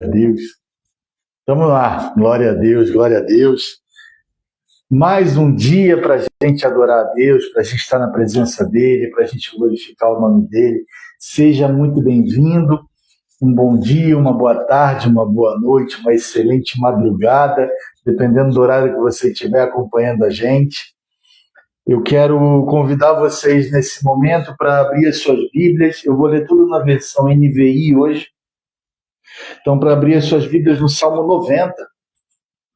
Deus. Vamos lá, glória a Deus, glória a Deus. Mais um dia para a gente adorar a Deus, para a gente estar na presença dEle, para a gente glorificar o nome dEle. Seja muito bem-vindo. Um bom dia, uma boa tarde, uma boa noite, uma excelente madrugada, dependendo do horário que você estiver acompanhando a gente. Eu quero convidar vocês nesse momento para abrir as suas Bíblias. Eu vou ler tudo na versão NVI hoje. Então, para abrir as suas Bíblias no Salmo 90,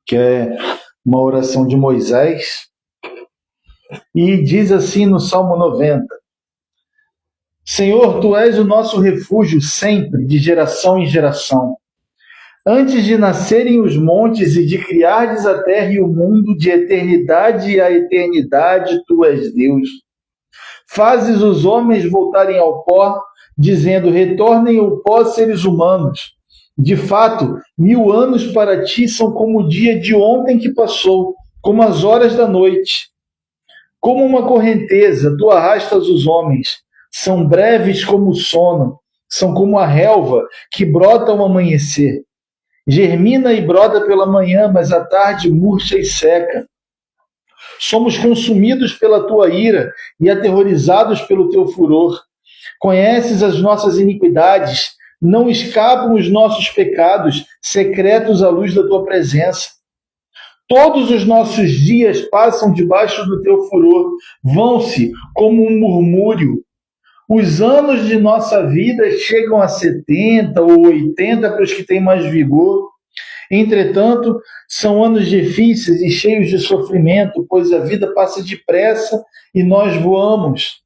que é uma oração de Moisés, e diz assim no Salmo 90: Senhor, Tu és o nosso refúgio sempre, de geração em geração. Antes de nascerem os montes e de criardes a terra e o mundo, de eternidade a eternidade, Tu és Deus. Fazes os homens voltarem ao pó, dizendo: retornem ao pó, seres humanos. De fato, 1000 anos para ti são como o dia de ontem que passou, como as horas da noite. Como uma correnteza, tu arrastas os homens. São breves como o sono, são como a relva que brota ao amanhecer. Germina e brota pela manhã, mas à tarde murcha e seca. Somos consumidos pela tua ira e aterrorizados pelo teu furor. Conheces as nossas iniquidades, não escapam os nossos pecados, secretos à luz da tua presença. Todos os nossos dias passam debaixo do teu furor, vão-se como um murmúrio. Os anos de nossa vida chegam a 70 ou 80 para os que têm mais vigor. Entretanto, são anos difíceis e cheios de sofrimento, pois a vida passa depressa e nós voamos.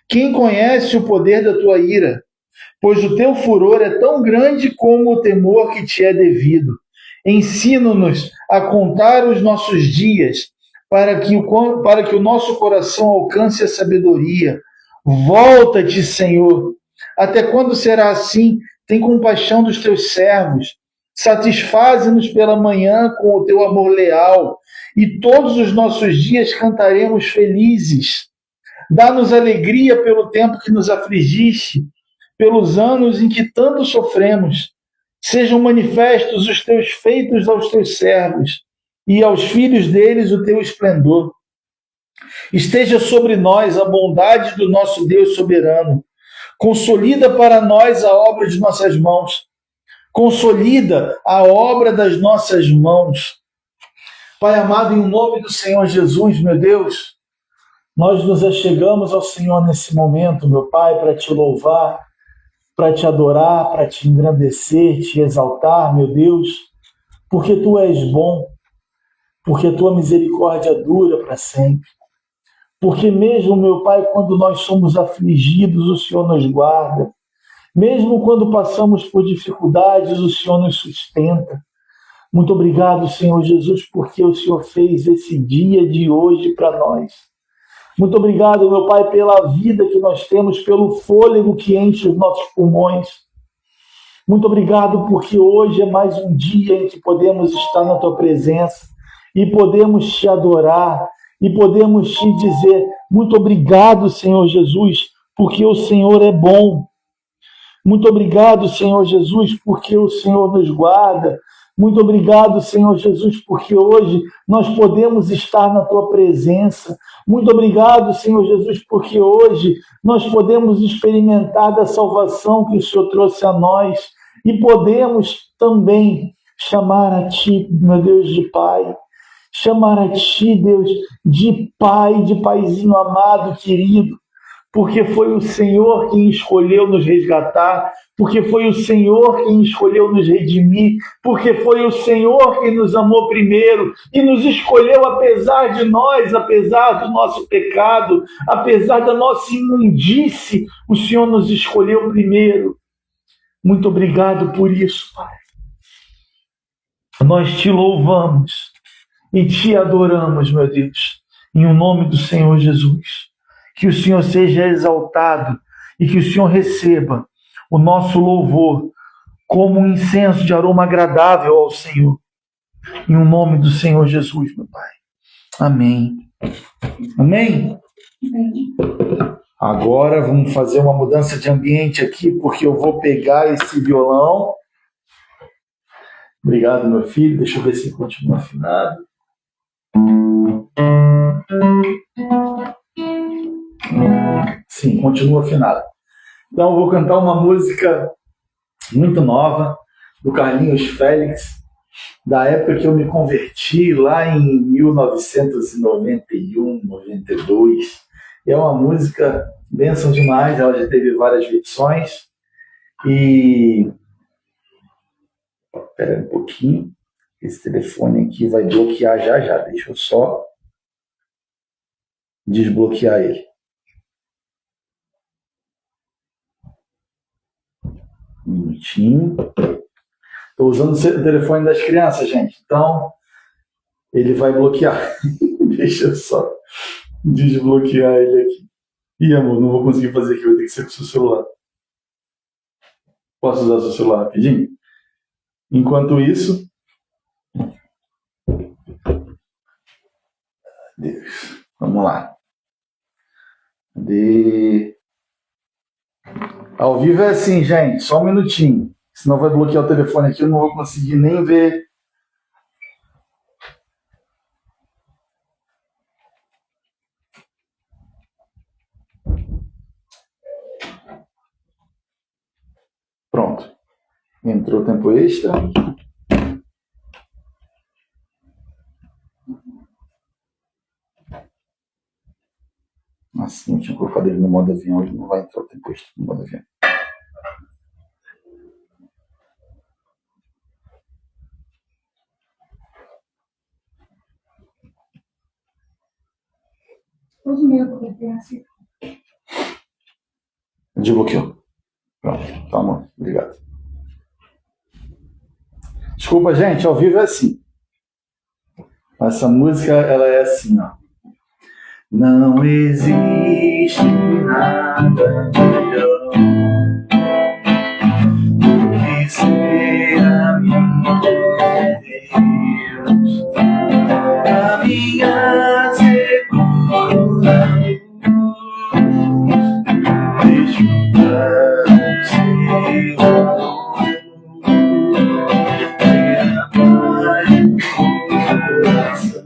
Quem conhece o poder da tua ira? Pois o teu furor é tão grande como o temor que te é devido. Ensina-nos a contar os nossos dias, para que o nosso coração alcance a sabedoria. Volta-te, Senhor. Até quando será assim? Tem compaixão dos teus servos. Satisfaze-nos pela manhã com o teu amor leal, e todos os nossos dias cantaremos felizes. Dá-nos alegria pelo tempo que nos afligiste, pelos anos em que tanto sofremos. Sejam manifestos os teus feitos aos teus servos, e aos filhos deles o teu esplendor. Esteja sobre nós a bondade do nosso Deus soberano. Consolida para nós a obra de nossas mãos. Consolida a obra das nossas mãos. Pai amado, em nome do Senhor Jesus, meu Deus, nós nos achegamos ao Senhor nesse momento, meu Pai, para te louvar, para te adorar, para te engrandecer, te exaltar, meu Deus, porque Tu és bom, porque a Tua misericórdia dura para sempre. Porque mesmo, meu Pai, quando nós somos afligidos, o Senhor nos guarda. Mesmo quando passamos por dificuldades, o Senhor nos sustenta. Muito obrigado, Senhor Jesus, porque o Senhor fez esse dia de hoje para nós. Muito obrigado, meu Pai, pela vida que nós temos, pelo fôlego que enche os nossos pulmões. Muito obrigado porque hoje é mais um dia em que podemos estar na Tua presença e podemos Te adorar e podemos Te dizer muito obrigado, Senhor Jesus, porque o Senhor é bom. Muito obrigado, Senhor Jesus, porque o Senhor nos guarda. Muito obrigado, Senhor Jesus, porque hoje nós podemos estar na Tua presença. Muito obrigado, Senhor Jesus, porque hoje nós podemos experimentar da salvação que o Senhor trouxe a nós e podemos também chamar a Ti, meu Deus, de Pai. Chamar a Ti, Deus, de Pai, de Paizinho amado, querido. Porque foi o Senhor quem escolheu nos resgatar, porque foi o Senhor quem escolheu nos redimir, porque foi o Senhor quem nos amou primeiro e nos escolheu apesar de nós, apesar do nosso pecado, apesar da nossa imundície, o Senhor nos escolheu primeiro. Muito obrigado por isso, Pai. Nós Te louvamos e Te adoramos, meu Deus, em nome do Senhor Jesus. Que o Senhor seja exaltado e que o Senhor receba o nosso louvor como um incenso de aroma agradável ao Senhor. Em nome do Senhor Jesus, meu Pai. Amém. Amém? Agora vamos fazer uma mudança de ambiente aqui, porque eu vou pegar esse violão Obrigado, meu filho. Deixa eu ver se continua afinado. Sim, continua afinado. Então, eu vou cantar uma música muito nova, do Carlinhos Félix, da época que eu me converti, lá em 1991, 92. É uma música bênção demais, ela já teve várias versões. E... Espera um pouquinho, esse telefone aqui vai bloquear já já. Deixa eu só desbloquear ele. Um minutinho. Estou usando o telefone das crianças, gente. Então, ele vai bloquear. Deixa eu só desbloquear ele aqui. Ih, amor, não vou conseguir fazer aqui. Vai ter que ser com o seu celular. Posso usar o seu celular rapidinho? Enquanto isso... Deus. Vamos lá. Ao vivo é assim, gente. Só um minutinho. Senão vai bloquear o telefone aqui. Eu não vou conseguir nem ver. Pronto. Entrou tempo extra. Assim, eu tinha colocado ele no modo avião. Ele não vai entrar o tempo extra no modo avião. Desbloqueou. Pronto. Tá, amor. Obrigado. Desculpa, gente. Ao vivo é assim. Essa música, ela é assim, ó. Não existe nada melhor do que ser amigo de Deus, caminhar seguro na luz, desfrutar do seu amor, ter a paz do coração.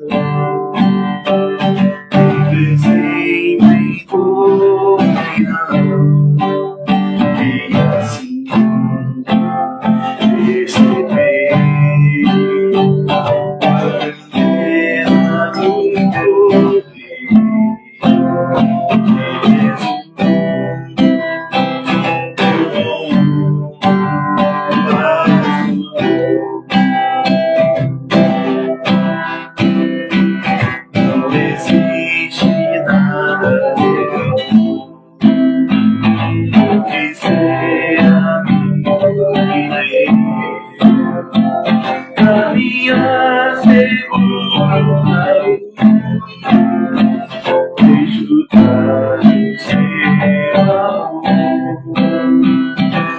Sempre confiar e assim receber a grandeza do poder de Jesus, não existe nada melhor do que ser amigo de Deus, caminhar seguro na luz, desfrutar do seu amor,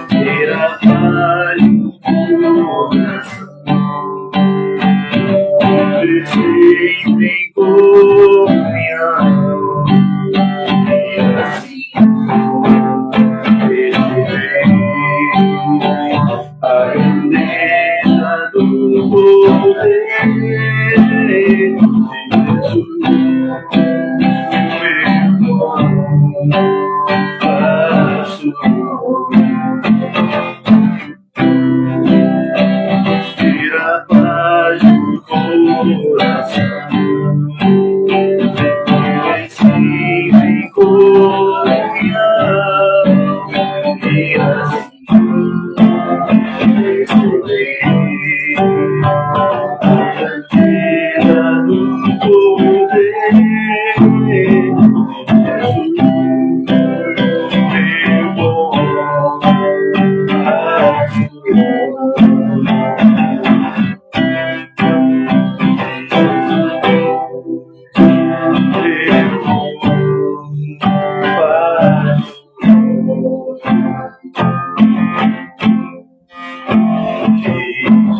ter a paz no coração, sempre confiar e assim receber a grandeza do poder de Jesus, meu bom pastor. Ter a paz no coração, vai sempre confiar e assim receber a grandeza do poder de Jesus, meu bom pastor.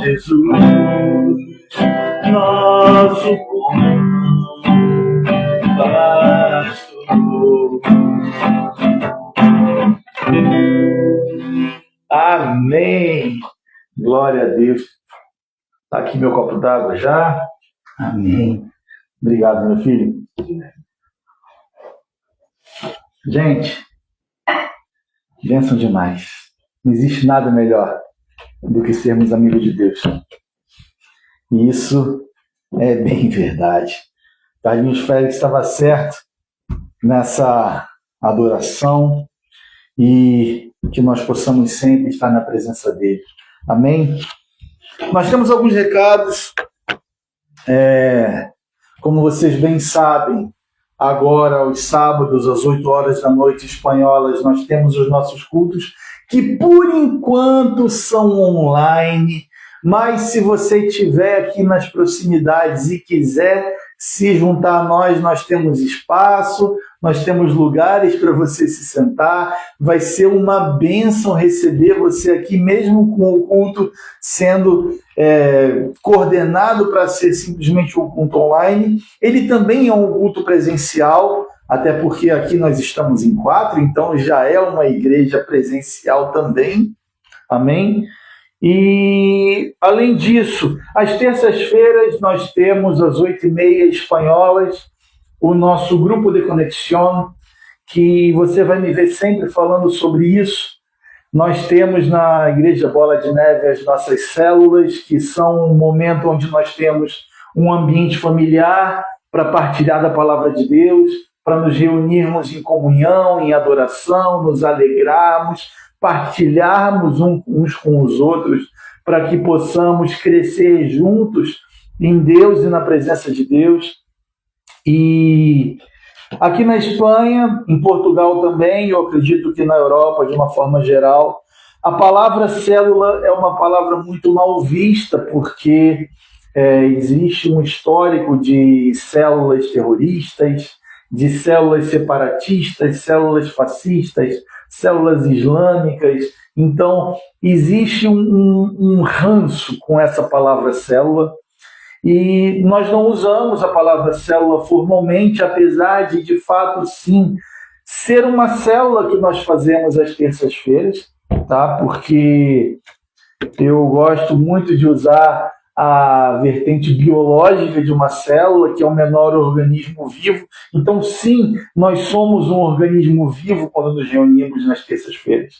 Jesus, nosso bom pastor. Amém. Glória a Deus. Está aqui meu copo d'água já. Amém. Obrigado, meu filho. Gente, bênção demais. Não existe nada melhor do que sermos amigos de Deus. E isso é bem verdade. Carlinhos Félix estava certo nessa adoração e que nós possamos sempre estar na presença dele. Amém? Nós temos alguns recados. Como vocês bem sabem, agora, aos sábados, às 8 horas da noite espanholas, nós temos os nossos cultos, que por enquanto são online, mas se você estiver aqui nas proximidades e quiser se juntar a nós, nós temos espaço, nós temos lugares para você se sentar. Vai ser uma bênção receber você aqui, mesmo com o culto sendo coordenado para ser simplesmente um culto online. Ele também é um culto presencial, até porque aqui nós estamos em 4, então já é uma igreja presencial também. Amém? E, além disso, às terças-feiras nós temos às 8h30 espanholas o nosso grupo de conexão, que você vai me ver sempre falando sobre isso. Nós temos na Igreja Bola de Neve as nossas células, que são um momento onde nós temos um ambiente familiar para partilhar da palavra de Deus, para nos reunirmos em comunhão, em adoração, nos alegrarmos, partilharmos uns com os outros, para que possamos crescer juntos em Deus e na presença de Deus. E aqui na Espanha, em Portugal também, eu acredito que na Europa, de uma forma geral, a palavra célula é uma palavra muito mal vista, porque existe um histórico de células terroristas, de células separatistas, células fascistas, células islâmicas. Então, existe um ranço com essa palavra célula, e nós não usamos a palavra célula formalmente, apesar de fato, sim, ser uma célula que nós fazemos às terças-feiras, tá? Porque eu gosto muito de usar a vertente biológica de uma célula, que é o menor organismo vivo. Então, sim, nós somos um organismo vivo quando nos reunimos nas terças-feiras.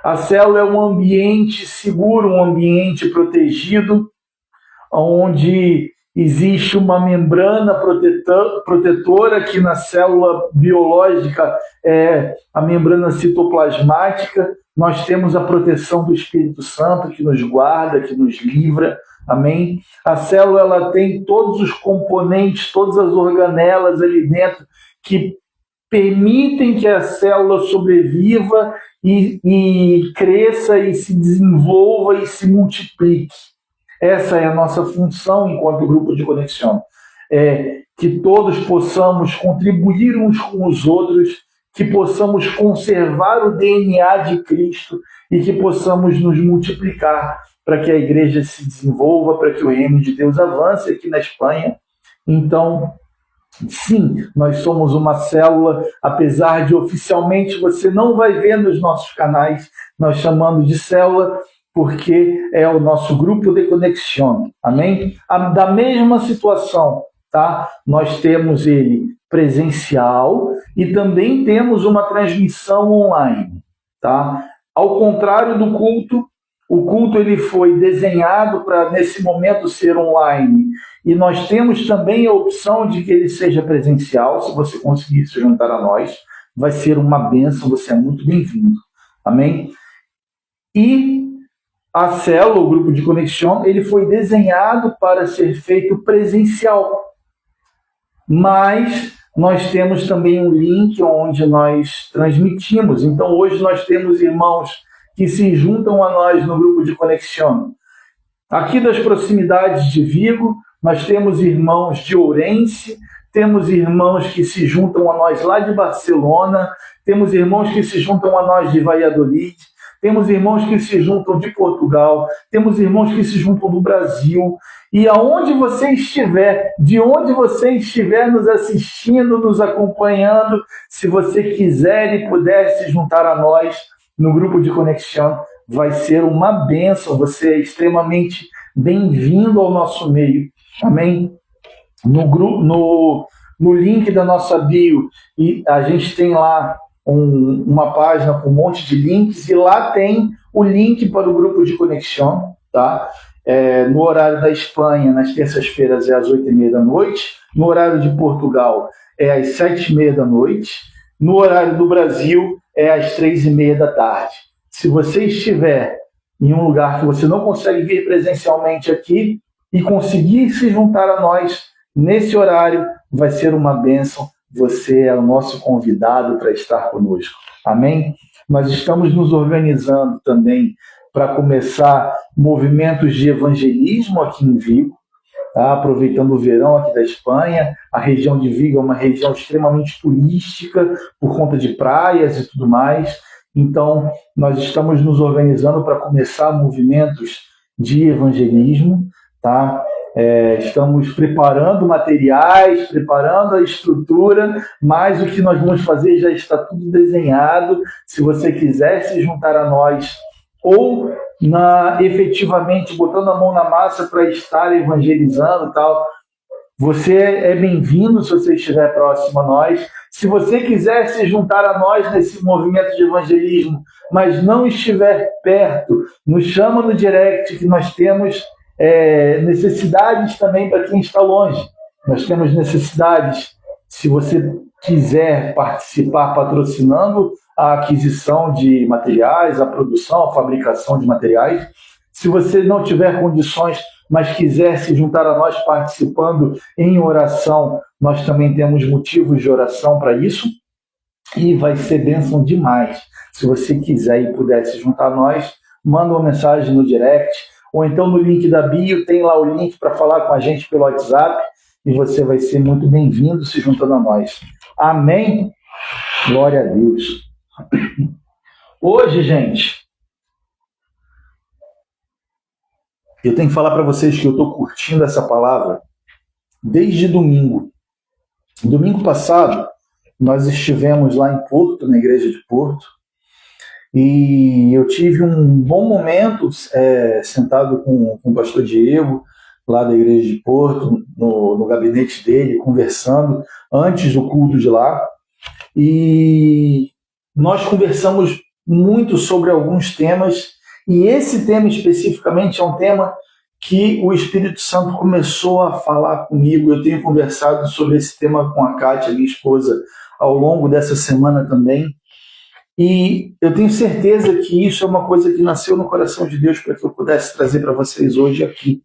A célula é um ambiente seguro, um ambiente protegido, onde existe uma membrana protetora, que na célula biológica é a membrana citoplasmática. Nós temos a proteção do Espírito Santo, que nos guarda, que nos livra. Amém? A célula ela tem todos os componentes, todas as organelas ali dentro que permitem que a célula sobreviva e cresça e se desenvolva e se multiplique. Essa é a nossa função enquanto grupo de conexão. Que todos possamos contribuir uns com os outros, que possamos conservar o DNA de Cristo e que possamos nos multiplicar para que a igreja se desenvolva, para que o reino de Deus avance aqui na Espanha. Então, sim, nós somos uma célula, apesar de oficialmente você não vai ver nos nossos canais, nós chamamos de célula, porque é o nosso grupo de conexão. Amém? Da mesma situação, tá? Nós temos ele presencial e também temos uma transmissão online, tá? Ao contrário do culto, o culto ele foi desenhado para, nesse momento, ser online. E nós temos também a opção de que ele seja presencial. Se você conseguir se juntar a nós, vai ser uma bênção, você é muito bem-vindo. Amém? E a célula, o grupo de conexão, ele foi desenhado para ser feito presencial. Mas nós temos também um link onde nós transmitimos. Então, hoje nós temos irmãos que se juntam a nós no grupo de conexão. Aqui das proximidades de Vigo, nós temos irmãos de Ourense, temos irmãos que se juntam a nós lá de Barcelona, temos irmãos que se juntam a nós de Valladolid, temos irmãos que se juntam de Portugal, temos irmãos que se juntam do Brasil. E aonde você estiver, de onde você estiver nos assistindo, nos acompanhando, se você quiser e puder se juntar a nós no grupo de conexão, vai ser uma bênção. Você é extremamente bem-vindo ao nosso meio. Amém? No link da nossa bio, e a gente tem lá uma página com um monte de links, e lá tem o link para o grupo de conexão, tá? No horário da Espanha, nas terças-feiras, é às 8h30 da noite. No horário de Portugal, é às 7h30 da noite. No horário do Brasil, é às 3h30 da tarde. Se você estiver em um lugar que você não consegue vir presencialmente aqui e conseguir se juntar a nós nesse horário, vai ser uma bênção. Você é o nosso convidado para estar conosco. Amém? Nós estamos nos organizando também para começar movimentos de evangelismo aqui em Vigo, tá? Aproveitando o verão aqui da Espanha. A região de Vigo é uma região extremamente turística por conta de praias e tudo mais. Então, nós estamos nos organizando para começar movimentos de evangelismo, tá? Estamos preparando materiais, preparando a estrutura, mas o que nós vamos fazer já está tudo desenhado. Se você quiser se juntar a nós ou efetivamente botando a mão na massa para estar evangelizando e tal, você é bem-vindo se você estiver próximo a nós. Se você quiser se juntar a nós nesse movimento de evangelismo, mas não estiver perto, nos chama no direct, que nós temos necessidades também para quem está longe. Nós temos necessidades, se você quiser participar patrocinando a aquisição de materiais, a produção, a fabricação de materiais. Se você não tiver condições, mas quiser se juntar a nós participando em oração, nós também temos motivos de oração para isso, e vai ser bênção demais. Se você quiser e puder se juntar a nós, manda uma mensagem no direct, ou então no link da bio, tem lá o link para falar com a gente pelo WhatsApp, e você vai ser muito bem-vindo se juntando a nós. Amém? Glória a Deus. Hoje, gente, eu tenho que falar para vocês que eu estou curtindo essa palavra desde domingo. Domingo passado, nós estivemos lá em Porto, na igreja de Porto, e eu tive um bom momento sentado com o pastor Diego, lá da igreja de Porto, no gabinete dele, conversando antes do culto de lá. E nós conversamos muito sobre alguns temas, e esse tema especificamente é um tema que o Espírito Santo começou a falar comigo. Eu tenho conversado sobre esse tema com a Kátia, minha esposa, ao longo dessa semana também. E eu tenho certeza que isso é uma coisa que nasceu no coração de Deus para que eu pudesse trazer para vocês hoje aqui.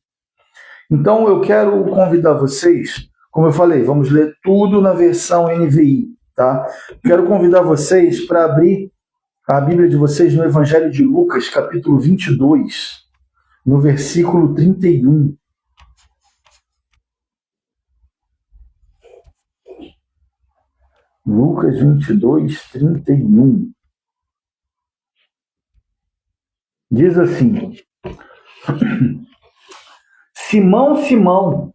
Então eu quero convidar vocês, como eu falei, vamos ler tudo na versão NVI, tá? Quero convidar vocês para abrir a Bíblia de vocês no Evangelho de Lucas, capítulo 22, no versículo 31. Lucas 22, 31. Diz assim: Simão, Simão,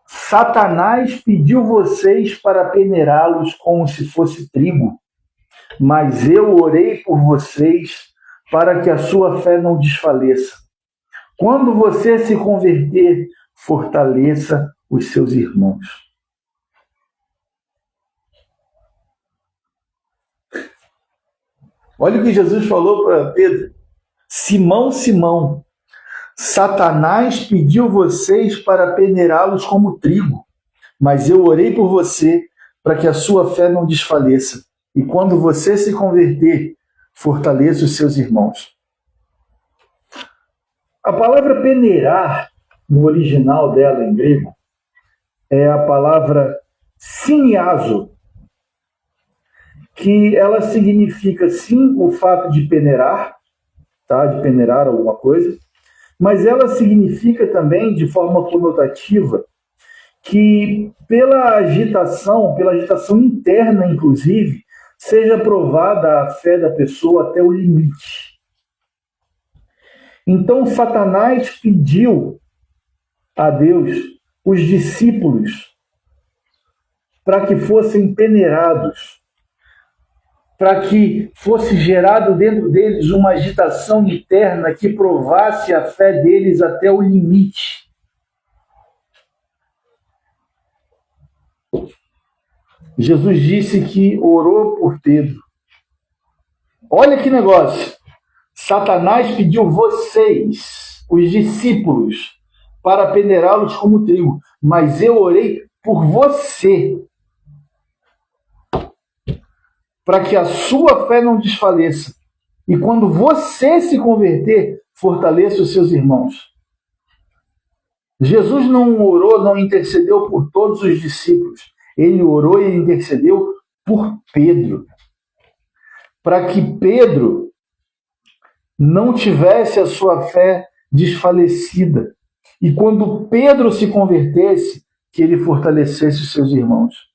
Satanás pediu vocês para peneirá-los como se fosse trigo, mas eu orei por vocês para que a sua fé não desfaleça. Quando você se converter, fortaleça os seus irmãos. Olha o que Jesus falou para Pedro. Simão, Simão, Satanás pediu vocês para peneirá-los como trigo, mas eu orei por você para que a sua fé não desfaleça. E quando você se converter, fortaleça os seus irmãos. A palavra peneirar, no original dela em grego, é a palavra siniazo, que ela significa sim o fato de peneirar, tá? De peneirar alguma coisa, mas ela significa também, de forma conotativa, que pela agitação interna, inclusive, seja provada a fé da pessoa até o limite. Então, Satanás pediu a Deus os discípulos para que fossem peneirados, para que fosse gerado dentro deles uma agitação interna que provasse a fé deles até o limite. Jesus disse que orou por Pedro. Olha que negócio. Satanás pediu vocês, os discípulos, para peneirá-los como trigo, mas eu orei por você, para que a sua fé não desfaleça. E quando você se converter, fortaleça os seus irmãos. Jesus não orou, não intercedeu por todos os discípulos. Ele orou e intercedeu por Pedro, para que Pedro não tivesse a sua fé desfalecida. E quando Pedro se convertesse, que ele fortalecesse os seus irmãos.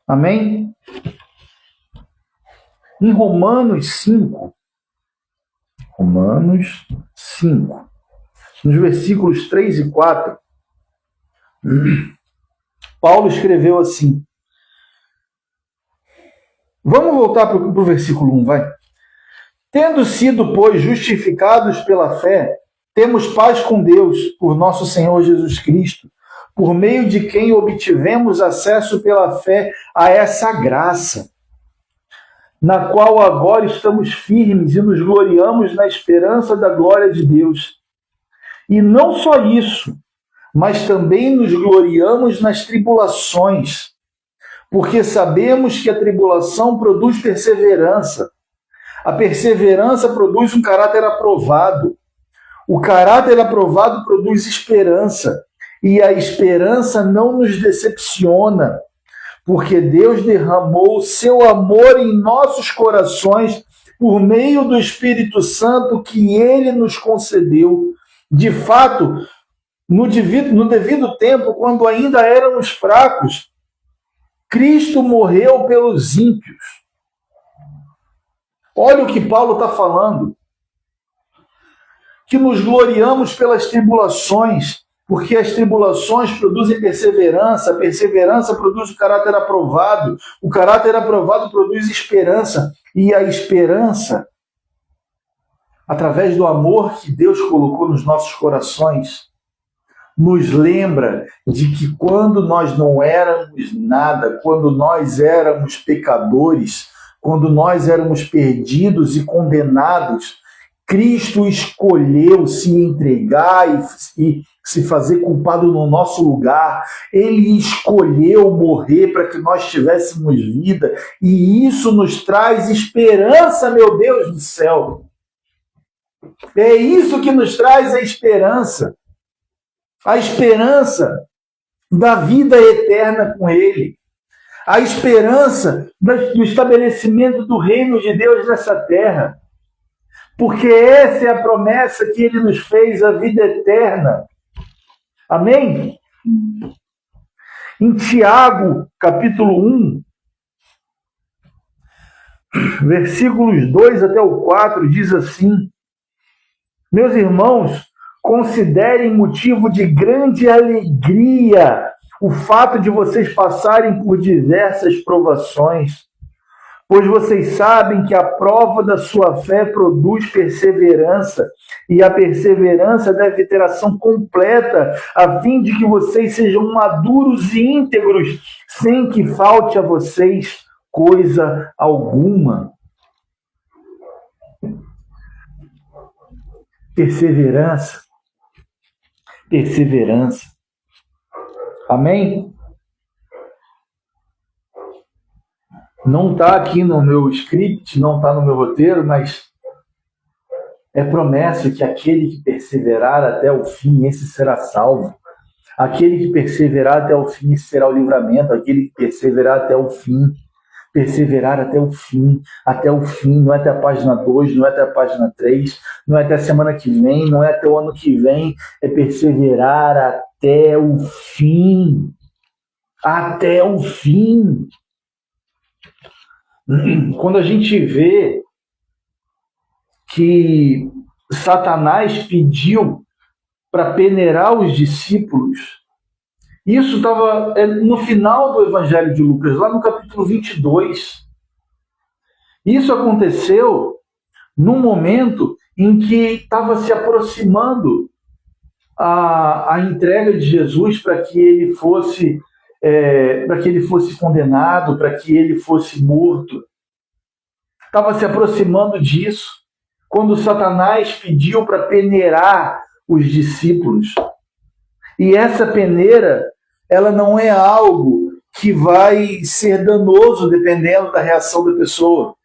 Amém? Em Romanos 5, nos versículos 3 e 4, Paulo escreveu assim. Vamos voltar para o versículo 1, vai. Tendo sido, pois, justificados pela fé, temos paz com Deus, por nosso Senhor Jesus Cristo, por meio de quem obtivemos acesso pela fé a essa graça, na qual agora estamos firmes e nos gloriamos na esperança da glória de Deus. E não só isso, mas também nos gloriamos nas tribulações, porque sabemos que a tribulação produz perseverança. A perseverança produz um caráter aprovado. O caráter aprovado produz esperança. E a esperança não nos decepciona, porque Deus derramou o seu amor em nossos corações por meio do Espírito Santo que Ele nos concedeu. De fato, no devido tempo, quando ainda éramos fracos, Cristo morreu pelos ímpios. Olha o que Paulo está falando. Que nos gloriamos pelas tribulações, porque as tribulações produzem perseverança, a perseverança produz o caráter aprovado produz esperança, e a esperança, através do amor que Deus colocou nos nossos corações, nos lembra de que quando nós não éramos nada, quando nós éramos pecadores, quando nós éramos perdidos e condenados, Cristo escolheu se entregar e se fazer culpado no nosso lugar. Ele escolheu morrer para que nós tivéssemos vida. E isso nos traz esperança, meu Deus do céu. É isso que nos traz a esperança. A esperança da vida eterna com Ele. A esperança do estabelecimento do reino de Deus nessa terra. Porque essa é a promessa que Ele nos fez, a vida eterna. Amém? Em Tiago, capítulo 1, versículos 2 até o 4, diz assim: Meus irmãos, considerem motivo de grande alegria o fato de vocês passarem por diversas provações, pois vocês sabem que a prova da sua fé produz perseverança, e a perseverança deve ter ação completa, a fim de que vocês sejam maduros e íntegros, sem que falte a vocês coisa alguma. Perseverança. Amém? Não está aqui no meu script, não está no meu roteiro, mas é promessa que aquele que perseverar até o fim, esse será salvo. Aquele que perseverar até o fim, esse será o livramento. Aquele que perseverar até o fim, perseverar até o fim, não é até a página 2, não é até a página 3, não é até a semana que vem, não é até o ano que vem, é perseverar até o fim. Até o fim. Quando a gente vê que Satanás pediu para peneirar os discípulos, isso estava no final do Evangelho de Lucas, lá no capítulo 22. Isso aconteceu num momento em que estava se aproximando a entrega de Jesus para que ele fosse condenado, para que ele fosse morto. Estava se aproximando disso quando Satanás pediu para peneirar os discípulos. E essa peneira, ela não é algo que vai ser danoso dependendo da reação da pessoa.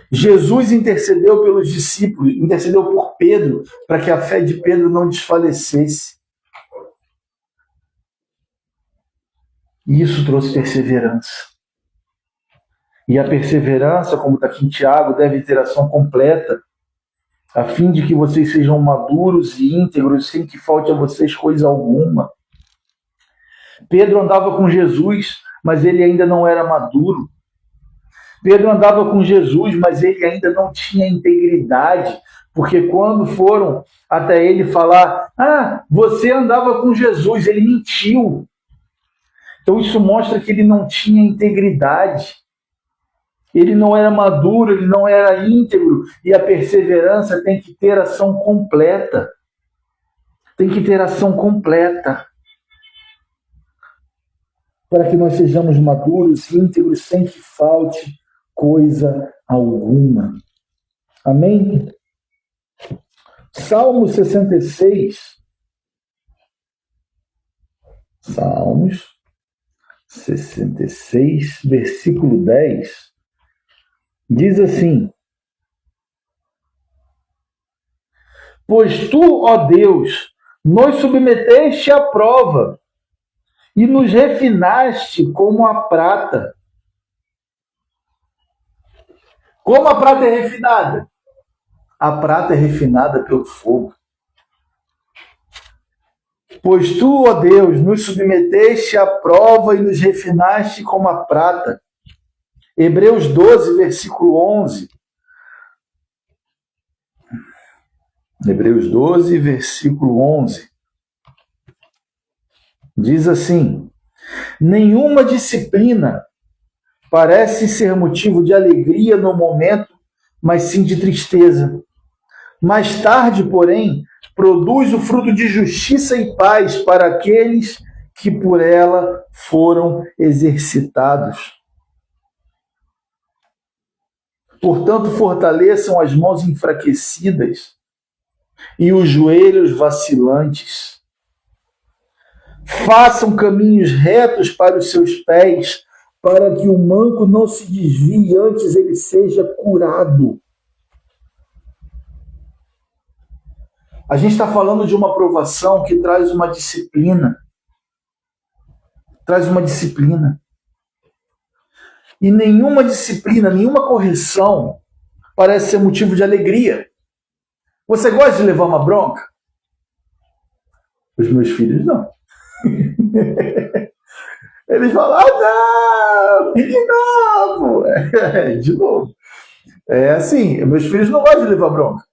Jesus intercedeu pelos discípulos, intercedeu por Pedro, para que a fé de Pedro não desfalecesse. E isso trouxe perseverança. E a perseverança, como está aqui em Tiago, deve ter ação completa, a fim de que vocês sejam maduros e íntegros, sem que falte a vocês coisa alguma. Pedro andava com Jesus, mas ele ainda não era maduro. Pedro andava com Jesus, mas ele ainda não tinha integridade, porque quando foram até ele falar, você andava com Jesus, ele mentiu. Então isso mostra que ele não tinha integridade. Ele não era maduro, ele não era íntegro, e a perseverança tem que ter ação completa. Tem que ter ação completa. Para que nós sejamos maduros, íntegros, sem que falte coisa alguma. Amém? Salmo 66. Salmos 66, versículo 10. Diz assim: Pois tu, ó Deus, nos submeteste à prova e nos refinaste como a prata. Como a prata é refinada? A prata é refinada pelo fogo. Pois tu, ó Deus, nos submeteste à prova e nos refinaste como a prata. Hebreus 12, versículo 11. Hebreus 12, versículo 11. Diz assim: Nenhuma disciplina parece ser motivo de alegria no momento, mas sim de tristeza. Mais tarde, porém, produz o fruto de justiça e paz para aqueles que por ela foram exercitados. Portanto, fortaleçam as mãos enfraquecidas e os joelhos vacilantes. Façam caminhos retos para os seus pés, para que o manco não se desvie, antes ele seja curado. A gente está falando de uma provação que traz uma disciplina. Traz uma disciplina. E nenhuma disciplina, nenhuma correção parece ser motivo de alegria. Você gosta de levar uma bronca? Os meus filhos não. Eles falam, não, de novo. De novo. É assim, meus filhos não gostam de levar bronca.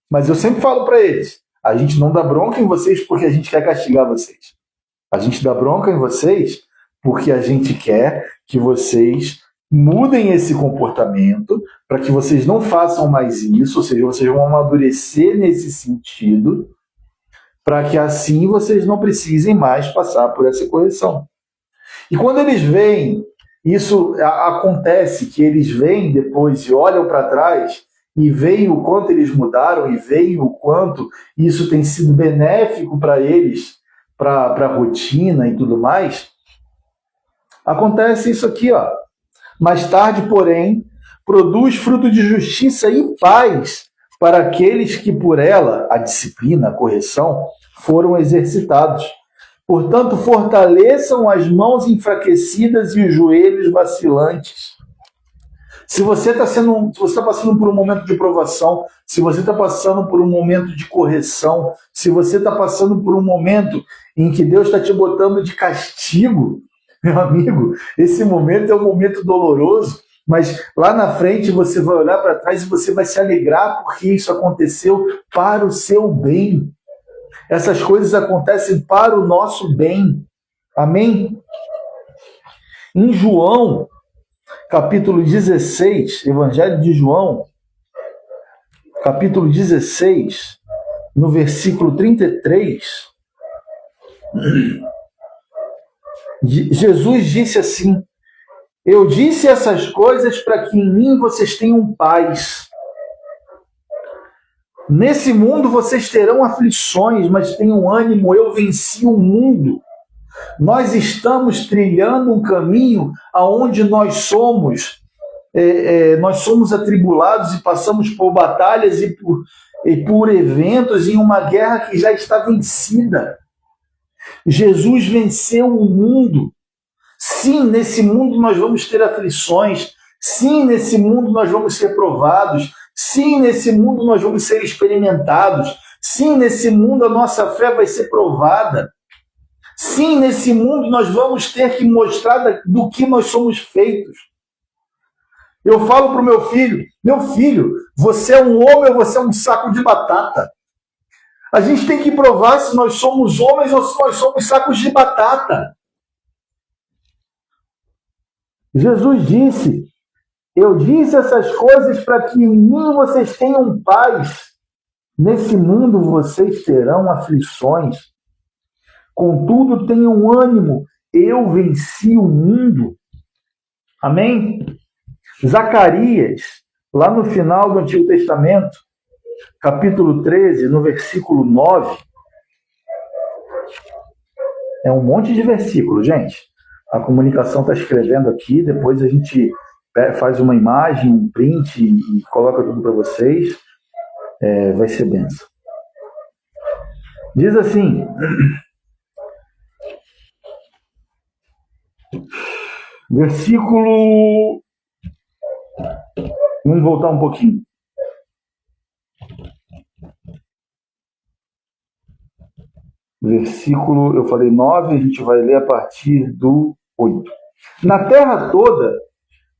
Mas eu sempre falo para eles, a gente não dá bronca em vocês porque a gente quer castigar vocês. A gente dá bronca em vocês porque a gente quer que vocês mudem esse comportamento para que vocês não façam mais isso, ou seja, vocês vão amadurecer nesse sentido, para que assim vocês não precisem mais passar por essa correção. E quando eles veem, isso acontece, que eles vêm depois e olham para trás e veem o quanto eles mudaram e veem o quanto isso tem sido benéfico para eles, para a rotina e tudo mais, acontece isso aqui, ó. Mais tarde, porém, produz fruto de justiça e paz para aqueles que por ela, a disciplina, a correção, foram exercitados. Portanto, fortaleçam as mãos enfraquecidas e os joelhos vacilantes. Se você está passando por um momento de provação, se você está passando por um momento de correção, se você está passando por um momento em que Deus está te botando de castigo, meu amigo, esse momento é um momento doloroso, mas lá na frente você vai olhar para trás e você vai se alegrar porque isso aconteceu para o seu bem. Essas coisas acontecem para o nosso bem. Amém? Em João, capítulo 16, Evangelho de João, capítulo 16, no versículo 33, Jesus disse assim: eu disse essas coisas para que em mim vocês tenham paz. Nesse mundo vocês terão aflições, mas tenham ânimo, eu venci o mundo. Nós estamos trilhando um caminho aonde nós somos atribulados e passamos por batalhas e por eventos em uma guerra que já está vencida. Jesus venceu o mundo. Sim, nesse mundo nós vamos ter aflições. Sim, nesse mundo nós vamos ser provados. Sim, nesse mundo nós vamos ser experimentados. Sim, nesse mundo a nossa fé vai ser provada. Sim, nesse mundo nós vamos ter que mostrar do que nós somos feitos. Eu falo para o meu filho, você é um homem ou você é um saco de batata? A gente tem que provar se nós somos homens ou se nós somos sacos de batata. Jesus disse: eu disse essas coisas para que em mim vocês tenham paz. Nesse mundo vocês terão aflições. Contudo, tenham ânimo. Eu venci o mundo. Amém? Zacarias, lá no final do Antigo Testamento, capítulo 13, no versículo 9. É um monte de versículo, gente. A comunicação está escrevendo aqui, depois a gente faz uma imagem, um print e coloca tudo para vocês. Vai ser benção. Diz assim: versículo... Vamos voltar um pouquinho. Versículo, eu falei 9, a gente vai ler a partir do 8. Na terra toda,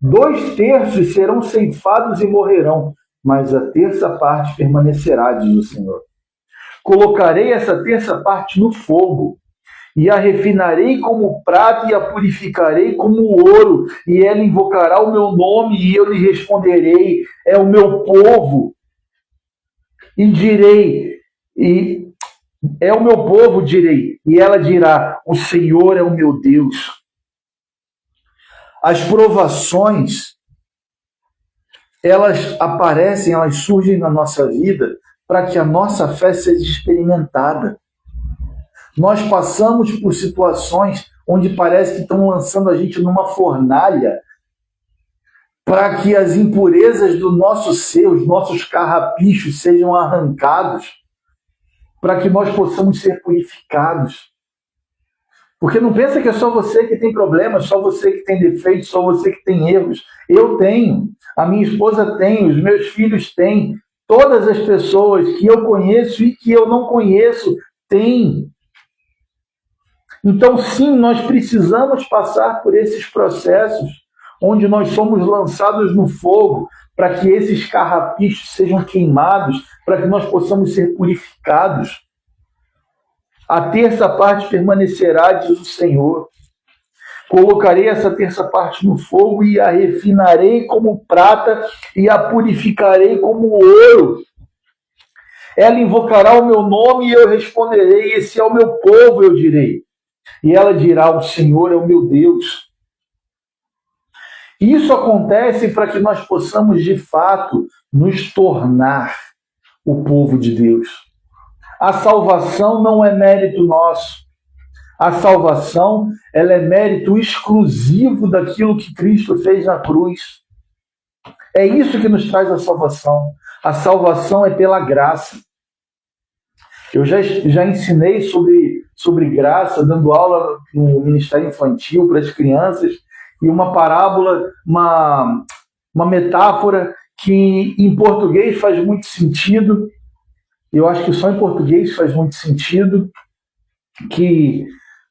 2/3 serão ceifados e morrerão, mas a terça parte permanecerá, diz o Senhor. Colocarei essa terça parte no fogo, e a refinarei como prata e a purificarei como ouro, e ela invocará o meu nome e eu lhe responderei, é o meu povo. E direi, é o meu povo, direi, e ela dirá, o Senhor é o meu Deus. As provações, elas aparecem, elas surgem na nossa vida para que a nossa fé seja experimentada. Nós passamos por situações onde parece que estão lançando a gente numa fornalha para que as impurezas do nosso ser, os nossos carrapichos sejam arrancados, para que nós possamos ser purificados. Porque não pensa que é só você que tem problemas, só você que tem defeitos, só você que tem erros. Eu tenho, a minha esposa tem, os meus filhos têm, todas as pessoas que eu conheço e que eu não conheço têm. Então, sim, nós precisamos passar por esses processos onde nós somos lançados no fogo para que esses carrapichos sejam queimados, para que nós possamos ser purificados. A terça parte permanecerá, diz o Senhor. Colocarei essa terça parte no fogo e a refinarei como prata e a purificarei como ouro. Ela invocará o meu nome e eu responderei, esse é o meu povo, eu direi. E ela dirá, o Senhor é o meu Deus. Isso acontece para que nós possamos, de fato, nos tornar o povo de Deus. A salvação não é mérito nosso. A salvação, ela é mérito exclusivo daquilo que Cristo fez na cruz. É isso que nos traz a salvação. A salvação é pela graça. Eu já ensinei sobre graça, dando aula no Ministério Infantil para as crianças, e uma parábola, uma metáfora que em português faz muito sentido. Eu acho que só em português faz muito sentido, que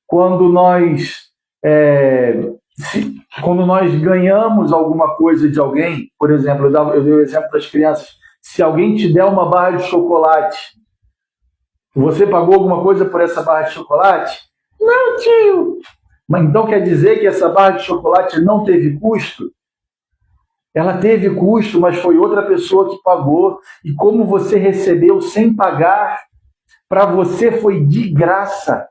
quando nós ganhamos alguma coisa de alguém, por exemplo, eu dei o exemplo das crianças, se alguém te der uma barra de chocolate, você pagou alguma coisa por essa barra de chocolate? Não, tio. Mas então quer dizer que essa barra de chocolate não teve custo? Ela teve custo, mas foi outra pessoa que pagou. E como você recebeu sem pagar, para você foi de graça.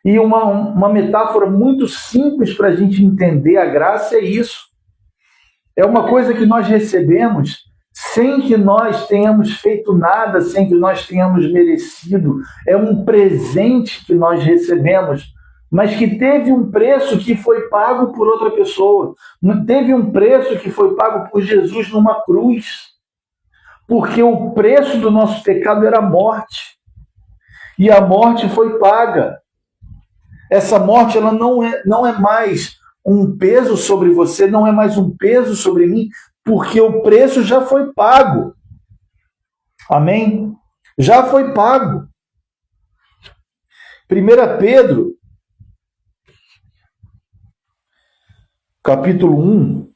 E uma metáfora muito simples para a gente entender a graça é isso. É uma coisa que nós recebemos sem que nós tenhamos feito nada, sem que nós tenhamos merecido. É um presente que nós recebemos, mas que teve um preço que foi pago por outra pessoa. Teve um preço que foi pago por Jesus numa cruz. Porque o preço do nosso pecado era a morte. E a morte foi paga. Essa morte ela não é mais um peso sobre você, não é mais um peso sobre mim, porque o preço já foi pago. Amém? Já foi pago. 1 Pedro, capítulo 1,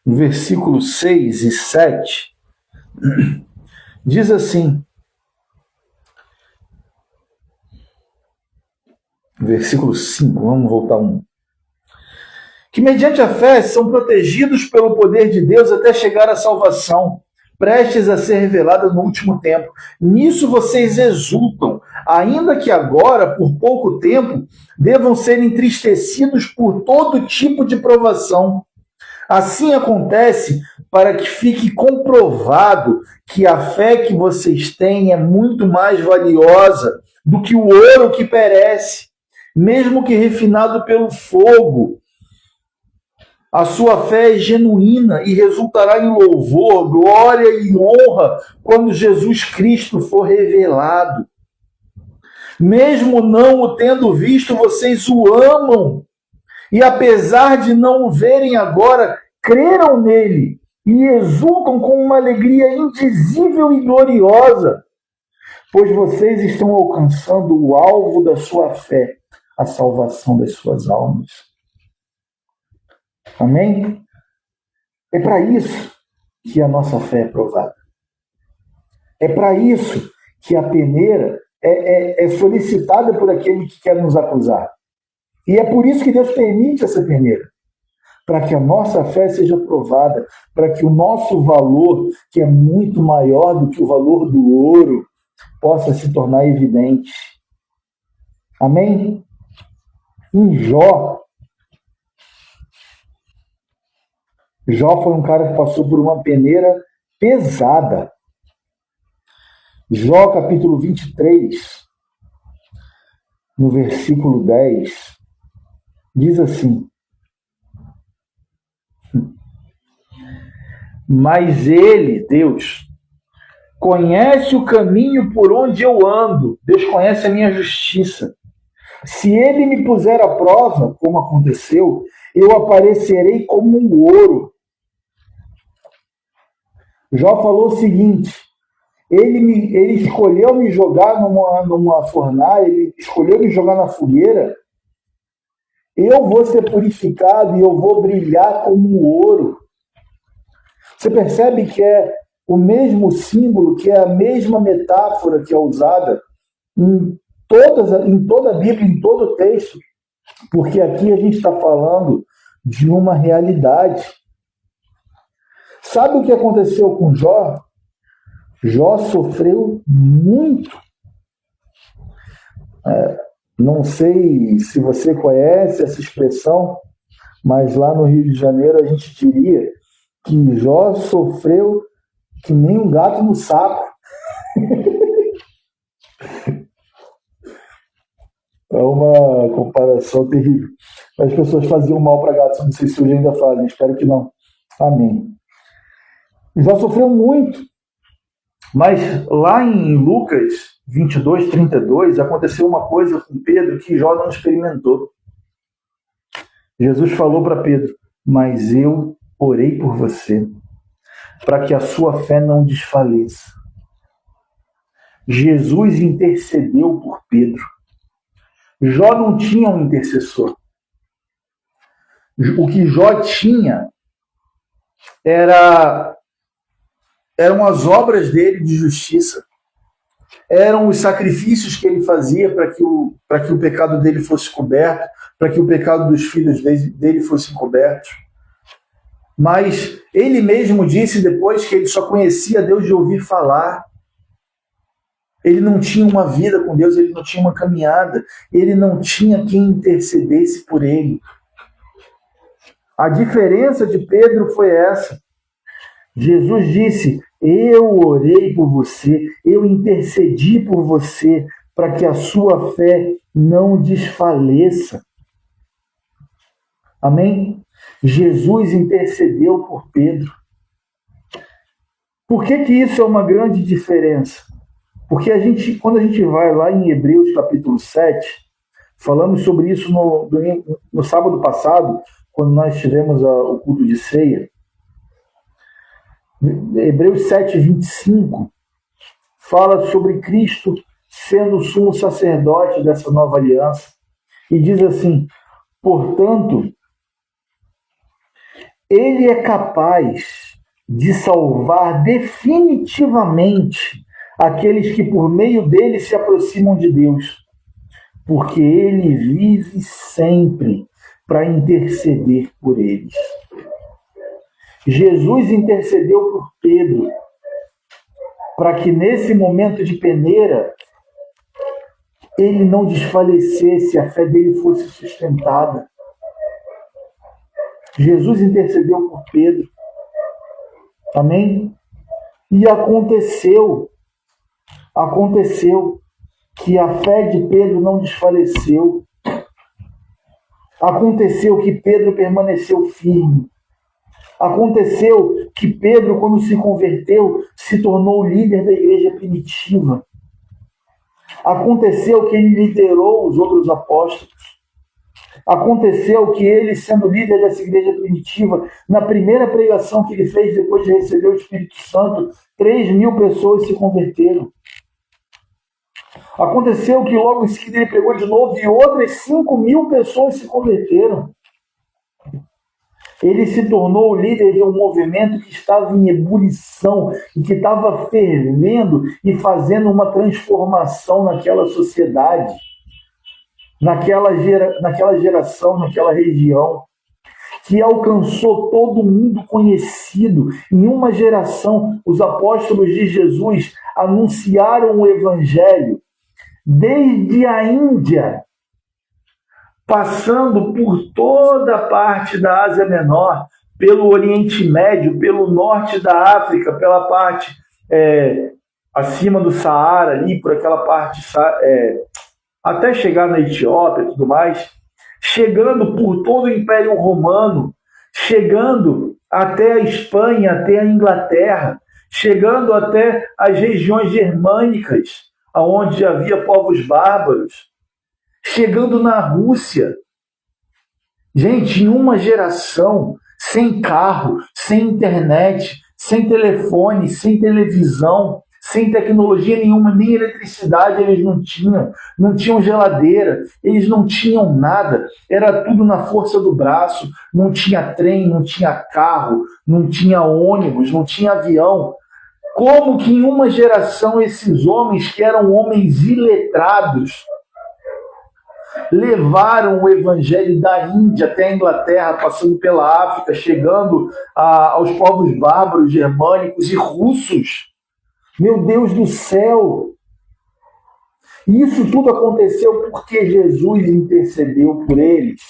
versículos 6 e 7, diz assim, versículo 5, vamos voltar um. Que mediante a fé são protegidos pelo poder de Deus até chegar à salvação, prestes a ser revelada no último tempo. Nisso vocês exultam, ainda que agora, por pouco tempo, devam ser entristecidos por todo tipo de provação. Assim acontece para que fique comprovado que a fé que vocês têm é muito mais valiosa do que o ouro que perece, mesmo que refinado pelo fogo. A sua fé é genuína e resultará em louvor, glória e honra quando Jesus Cristo for revelado. Mesmo não o tendo visto, vocês o amam. E apesar de não o verem agora, creram nele e exultam com uma alegria indizível e gloriosa, pois vocês estão alcançando o alvo da sua fé, a salvação das suas almas. Amém? É para isso que a nossa fé é provada. É para isso que a peneira é solicitada por aquele que quer nos acusar. E é por isso que Deus permite essa peneira. Para que a nossa fé seja provada, para que o nosso valor, que é muito maior do que o valor do ouro, possa se tornar evidente. Amém? Em Jó foi um cara que passou por uma peneira pesada. Jó, capítulo 23, no versículo 10, diz assim: mas ele, Deus, conhece o caminho por onde eu ando. Deus conhece a minha justiça. Se ele me puser à prova, como aconteceu, eu aparecerei como um ouro. Jó falou o seguinte: ele escolheu me jogar numa fornalha, ele escolheu me jogar na fogueira. Eu vou ser purificado e eu vou brilhar como ouro. Você percebe que é o mesmo símbolo, que é a mesma metáfora que é usada em toda a Bíblia, em todo o texto, porque aqui a gente está falando de uma realidade. Sabe o que aconteceu com Jó? Jó sofreu muito. Não sei se você conhece essa expressão, mas lá no Rio de Janeiro a gente diria que Jó sofreu que nem um gato no saco. É uma comparação terrível. As pessoas faziam mal para gatos, não sei se hoje ainda fazem, espero que não. Amém. Jó sofreu muito. Mas lá em Lucas 22, 32, aconteceu uma coisa com Pedro que Jó não experimentou. Jesus falou para Pedro: mas eu orei por você, para que a sua fé não desfaleça. Jesus intercedeu por Pedro. Jó não tinha um intercessor. O que Jó tinha eram as obras dele de justiça. Eram os sacrifícios que ele fazia para que o pecado dele fosse coberto, para que o pecado dos filhos dele fosse coberto. Mas ele mesmo disse depois que ele só conhecia Deus de ouvir falar. Ele não tinha uma vida com Deus, ele não tinha uma caminhada, ele não tinha quem intercedesse por ele. A diferença de Pedro foi essa. Jesus disse: eu orei por você, eu intercedi por você, para que a sua fé não desfaleça. Amém? Jesus intercedeu por Pedro. Por que isso é uma grande diferença? Porque quando a gente vai lá em Hebreus capítulo 7, falamos sobre isso no sábado passado, quando nós tivemos o culto de ceia. Hebreus 7, 25, fala sobre Cristo sendo o sumo sacerdote dessa nova aliança. E diz assim: portanto, ele é capaz de salvar definitivamente aqueles que por meio dele se aproximam de Deus, porque ele vive sempre para interceder por eles. Jesus intercedeu por Pedro, para que nesse momento de peneira ele não desfalecesse, a fé dele fosse sustentada. Jesus intercedeu por Pedro. Amém? E aconteceu que a fé de Pedro não desfaleceu. Aconteceu que Pedro permaneceu firme. Aconteceu que Pedro, quando se converteu, se tornou o líder da igreja primitiva. Aconteceu que ele liderou os outros apóstolos. Aconteceu que ele, sendo líder dessa igreja primitiva, na primeira pregação que ele fez depois de receber o Espírito Santo, 3.000 pessoas se converteram. Aconteceu que logo em seguida ele pregou de novo e outras 5.000 pessoas se converteram. Ele se tornou o líder de um movimento que estava em ebulição e que estava fervendo e fazendo uma transformação naquela sociedade, naquela geração, naquela região, que alcançou todo mundo conhecido. Em uma geração, os apóstolos de Jesus anunciaram o Evangelho desde a Índia, passando por toda a parte da Ásia Menor, pelo Oriente Médio, pelo norte da África, pela parte acima do Saara, ali, por aquela parte, até chegar na Etiópia e tudo mais, chegando por todo o Império Romano, chegando até a Espanha, até a Inglaterra, chegando até as regiões germânicas, onde havia povos bárbaros, chegando na Rússia. Gente, em uma geração, sem carro, sem internet, sem telefone, sem televisão, sem tecnologia nenhuma, nem eletricidade eles não tinham geladeira, eles não tinham nada, era tudo na força do braço, não tinha trem, não tinha carro, não tinha ônibus, não tinha avião. Como que em uma geração esses homens, que eram homens iletrados, levaram o evangelho da Índia até a Inglaterra, passando pela África, chegando aos povos bárbaros, germânicos e russos? Meu Deus do céu! E isso tudo aconteceu porque Jesus intercedeu por eles.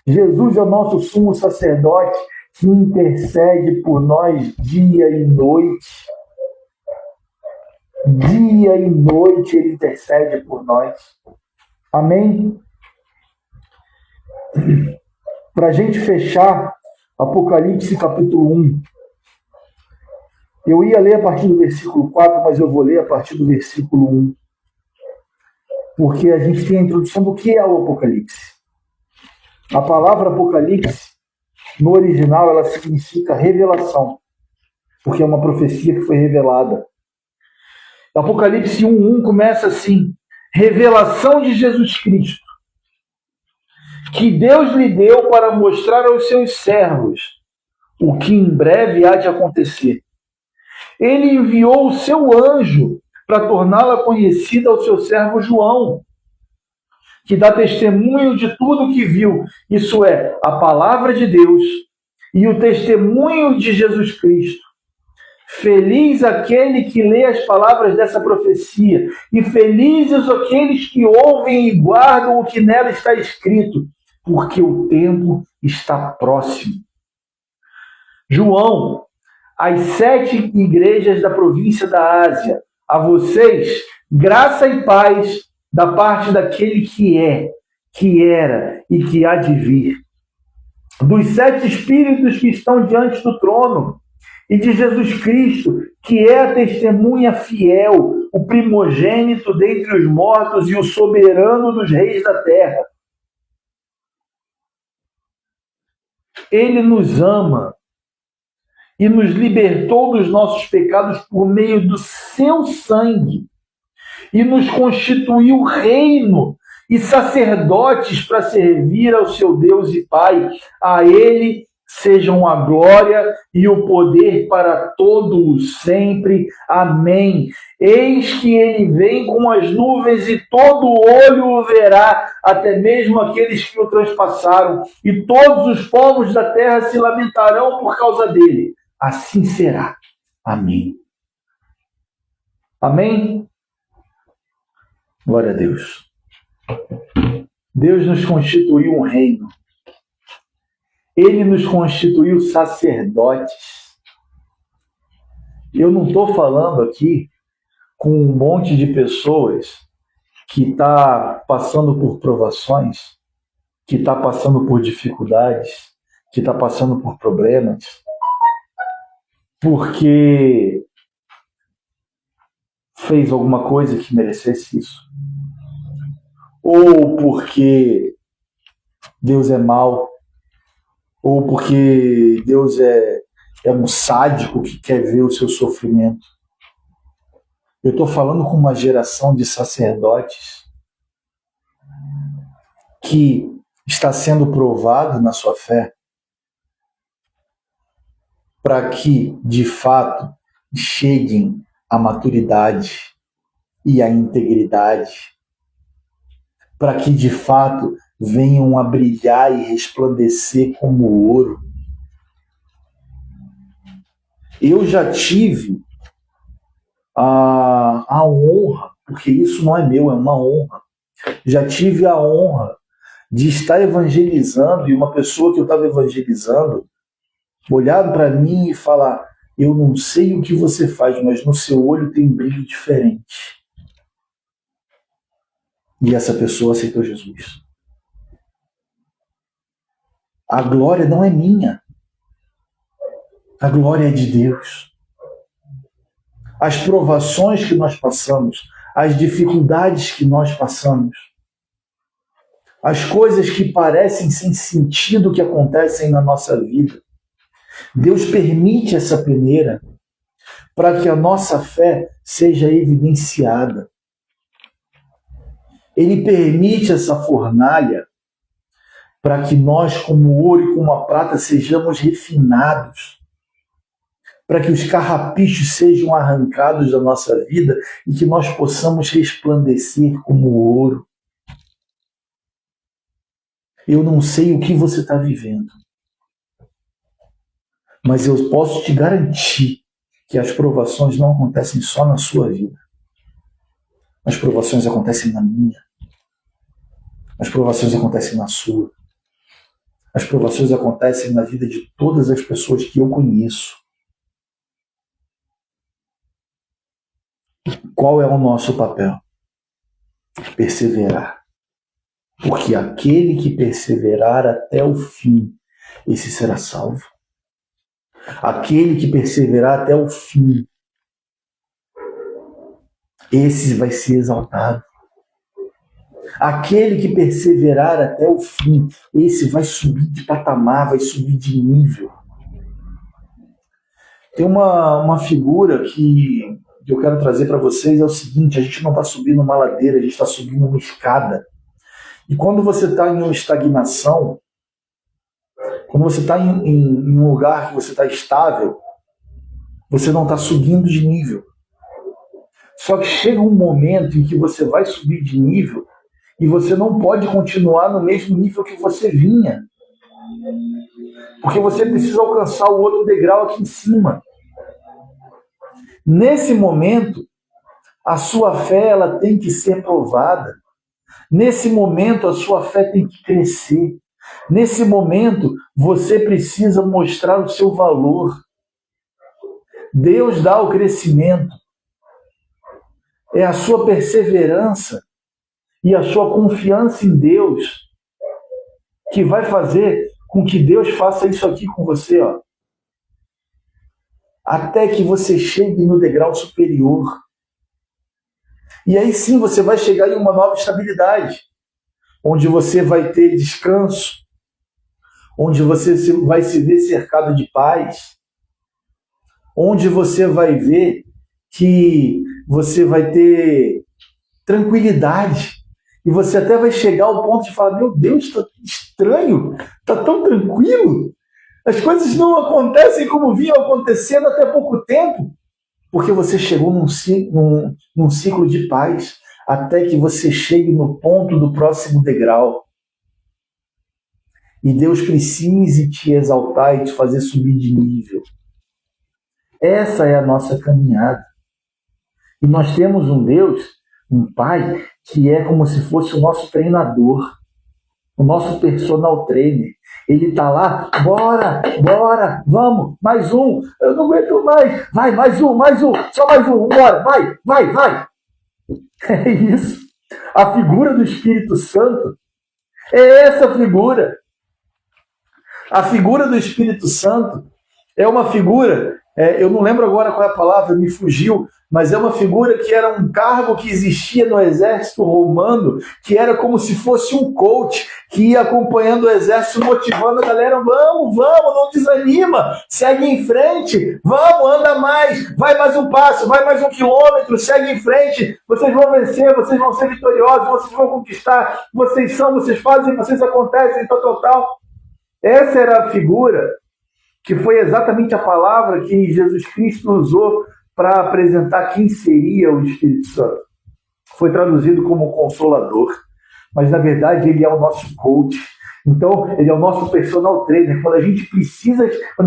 Jesus é o nosso sumo sacerdote que intercede por nós dia e noite. Dia e noite ele intercede por nós. Amém? Para a gente fechar, Apocalipse capítulo 1. Eu ia ler a partir do versículo 4, mas eu vou ler a partir do versículo 1. Porque a gente tem a introdução do que é o Apocalipse. A palavra Apocalipse, no original, ela significa revelação. Porque é uma profecia que foi revelada. Apocalipse 1:1 começa assim: revelação de Jesus Cristo, que Deus lhe deu para mostrar aos seus servos o que em breve há de acontecer. Ele enviou o seu anjo para torná-la conhecida ao seu servo João, que dá testemunho de tudo o que viu, isso é, a palavra de Deus, e o testemunho de Jesus Cristo. Feliz aquele que lê as palavras dessa profecia, e felizes aqueles que ouvem e guardam o que nela está escrito, porque o tempo está próximo. João, às 7 igrejas da província da Ásia, a vocês, graça e paz da parte daquele que é, que era e que há de vir, dos 7 espíritos que estão diante do trono, e de Jesus Cristo, que é a testemunha fiel, o primogênito dentre os mortos e o soberano dos reis da terra. Ele nos ama e nos libertou dos nossos pecados por meio do seu sangue e nos constituiu reino e sacerdotes para servir ao seu Deus e Pai. A Ele sejam a glória e o poder para todos sempre. Amém. Eis que ele vem com as nuvens e todo olho o verá, até mesmo aqueles que o transpassaram, e todos os povos da terra se lamentarão por causa dele. Assim será. Amém. Amém? Glória a Deus. Deus nos constituiu um reino. Ele nos constituiu sacerdotes. Eu não estou falando aqui com um monte de pessoas que está passando por provações, que está passando por dificuldades, que está passando por problemas, porque fez alguma coisa que merecesse isso, ou porque Deus é mau, ou porque Deus é um sádico que quer ver o seu sofrimento. Eu estou falando com uma geração de sacerdotes que está sendo provado na sua fé para que, de fato, cheguem à maturidade e à integridade, para que, de fato, venham a brilhar e resplandecer como ouro. Eu já tive a honra, porque isso não é meu, é uma honra. Já tive a honra de estar evangelizando e uma pessoa que eu estava evangelizando olhar para mim e falar: eu não sei o que você faz, mas no seu olho tem um brilho diferente. E essa pessoa aceitou Jesus. A glória não é minha. A glória é de Deus. As provações que nós passamos, as dificuldades que nós passamos, as coisas que parecem sem sentido que acontecem na nossa vida, Deus permite essa peneira para que a nossa fé seja evidenciada. Ele permite essa fornalha para que nós, como ouro e como a prata, sejamos refinados, para que os carrapichos sejam arrancados da nossa vida e que nós possamos resplandecer como ouro. Eu não sei o que você está vivendo, mas eu posso te garantir que as provações não acontecem só na sua vida. As provações acontecem na minha. As provações acontecem na sua. As provações acontecem na vida de todas as pessoas que eu conheço. Qual é o nosso papel? Perseverar. Porque aquele que perseverar até o fim, esse será salvo. Aquele que perseverar até o fim, esse vai ser exaltado. Aquele que perseverar até o fim, esse vai subir de patamar, vai subir de nível. Tem uma figura que eu quero trazer para vocês, é o seguinte: a gente não está subindo uma ladeira, a gente está subindo uma escada. E quando você está em uma estagnação, quando você está em um lugar que você está estável, você não está subindo de nível. Só que chega um momento em que você vai subir de nível e você não pode continuar no mesmo nível que você vinha. Porque você precisa alcançar o outro degrau aqui em cima. Nesse momento, a sua fé ela tem que ser provada. Nesse momento, a sua fé tem que crescer. Nesse momento, você precisa mostrar o seu valor. Deus dá o crescimento. É a sua perseverança e a sua confiança em Deus que vai fazer com que Deus faça isso aqui com você, ó. Até que você chegue no degrau superior. E aí sim você vai chegar em uma nova estabilidade, onde você vai ter descanso, onde você vai se ver cercado de paz, onde você vai ver que você vai ter tranquilidade. E você até vai chegar ao ponto de falar, meu Deus, está estranho, está tão tranquilo. As coisas não acontecem como vinham acontecendo até pouco tempo. Porque você chegou num ciclo de paz, até que você chegue no ponto do próximo degrau. E Deus precise te exaltar e te fazer subir de nível. Essa é a nossa caminhada. E nós temos um Deus, um Pai, que é como se fosse o nosso treinador, o nosso personal trainer. Ele está lá, bora, vamos, mais um, eu não aguento mais, vai, mais um, só mais um, bora, vai. É isso. A figura do Espírito Santo é essa figura. A figura do Espírito Santo é uma figura, eu não lembro agora qual é a palavra, me fugiu, mas é uma figura que era um cargo que existia no exército romano, que era como se fosse um coach, que ia acompanhando o exército, motivando a galera, vamos, não desanima, segue em frente, vamos, anda mais, vai mais um passo, vai mais 1 quilômetro, segue em frente, vocês vão vencer, vocês vão ser vitoriosos, vocês vão conquistar, vocês são, vocês fazem, vocês acontecem, tal. Essa era a figura, que foi exatamente a palavra que Jesus Cristo usou para apresentar quem seria o Espírito Santo. Foi traduzido como Consolador, mas na verdade ele é o nosso coach. Então, ele é o nosso personal trainer. Quando a gente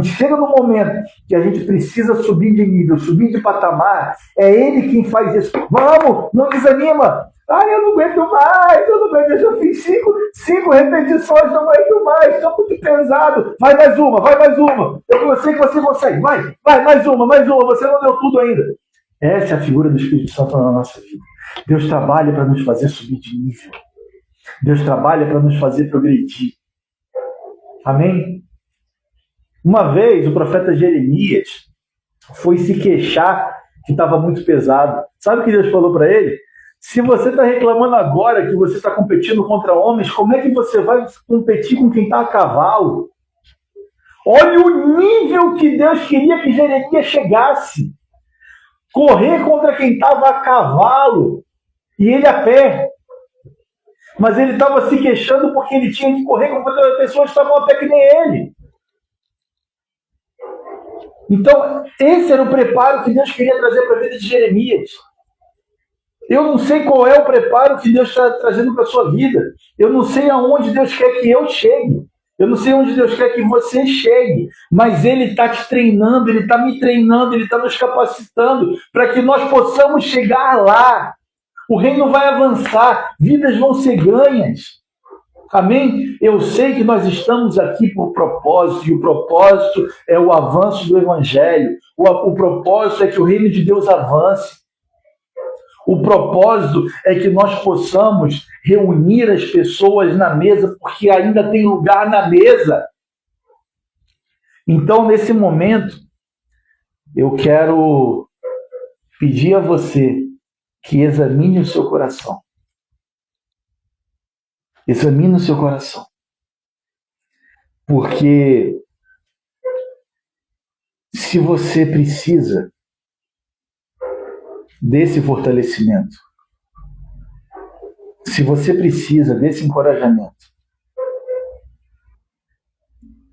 chega no momento que a gente precisa subir de nível, subir de patamar, é ele quem faz isso. Vamos, não desanima. Eu não aguento mais, eu já fiz cinco repetições, não aguento mais, está muito pesado. Vai mais uma. Eu sei que você consegue, vai, mais uma, você não deu tudo ainda. Essa é a figura do Espírito Santo na nossa vida. Deus trabalha para nos fazer subir de nível. Deus trabalha para nos fazer progredir. Amém? Uma vez o profeta Jeremias foi se queixar que estava muito pesado. Sabe o que Deus falou para ele? Se você está reclamando agora que você está competindo contra homens, como é que você vai competir com quem está a cavalo? Olha o nível que Deus queria que Jeremias chegasse. Correr contra quem estava a cavalo e ele a pé. Mas ele estava se queixando porque ele tinha que correr contra as pessoas que estavam a pé que nem ele. Então, esse era o preparo que Deus queria trazer para a vida de Jeremias. Eu não sei qual é o preparo que Deus está trazendo para a sua vida. Eu não sei aonde Deus quer que eu chegue. Eu não sei onde Deus quer que você chegue. Mas Ele está te treinando, Ele está me treinando, Ele está nos capacitando para que nós possamos chegar lá. O reino vai avançar, vidas vão ser ganhas. Amém? Eu sei que nós estamos aqui por propósito, e o propósito é o avanço do Evangelho. O propósito é que o reino de Deus avance. O propósito é que nós possamos reunir as pessoas na mesa, porque ainda tem lugar na mesa. Então, nesse momento, eu quero pedir a você que examine o seu coração. Examine o seu coração. Porque se você precisa desse fortalecimento, se você precisa desse encorajamento,